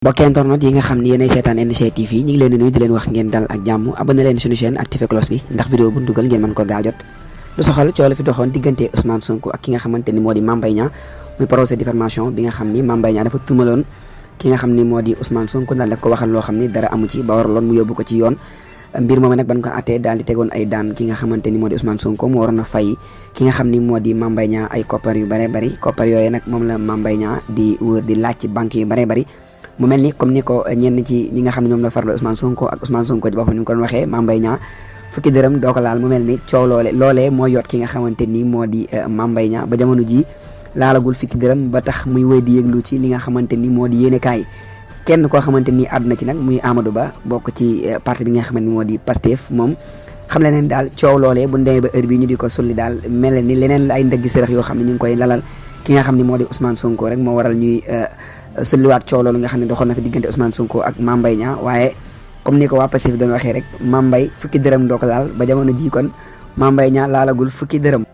mbokk internet yi nga xam ni yéenay seetaan NDC TV ñu ngi leen di nuyu di leen wax ngeen dal ak jàmm abonné leen suñu chaîne activé cloche bi ndax vidéo bu dugal ngeen mën ko gaaw jot lu soxal coow la fi doxoon diggante Ousmane Sonko ak ki nga xamante ni moo di Mame Mbaye Niang muy procès diffamation bi nga xam ni Mame Mbaye Niang dafa tuumaloon ki nga xam ni moo di Ousmane Sonko daal daf ko waxal loo xam ni dara amu ci ba waraloon mu yóbbu ko ci yoon mbir moom nag ban ko attee daal di tegoon ay daan ki nga xamante ni moo di Ousmane Sonko mu waroon a fay ki nga xam ni moo di Mame Mbaye Niang ay koppar yu bare bari koppar yooyu nag moom la Mame Mbaye Niang di wër di laaj ci banque yu bare bari mu mel ni comme ni ko ñenn ci ñi nga xam ne ñoom la farlo Ousmane Sonko ak Ousmane Sonko ci boppam ni mu ko doon waxee Mame Mbaye Niang fukki dërëm doo ko laal mu mel ni coow loolee moo yot ki nga xamante ni moo di Mame Mbaye Niang ba jamono ji laalagul fukki dërëm ba tax muy wéy di yëglu ci li nga xamante ni moo di yéenekaay kenn koo xamante ni àdduna ci nag muy Amadou Ba bokk ci parti bi nga xamante ni moo di Pastef moom xam le ne daal coow loolee bu demee ba heure bi ñu di ko sulli daal mel ni leneen la ay ndëgg sërëx yoo xam ne ñu ngi koy lalal ki nga xam ne moo di Ousmane Sonko rek moo waral ñuy sulliwaat coow loolu nga xam ne doxoon na fi diggante Ousmane Sonko ak Mame Mbaye Niang waaye comme ni ko waa Pastef doon waxee rek Mame Mbaye fukki dërëm doo ko laal ba jamono ji kon Mame Mbaye Niang laalagul fukki dërëm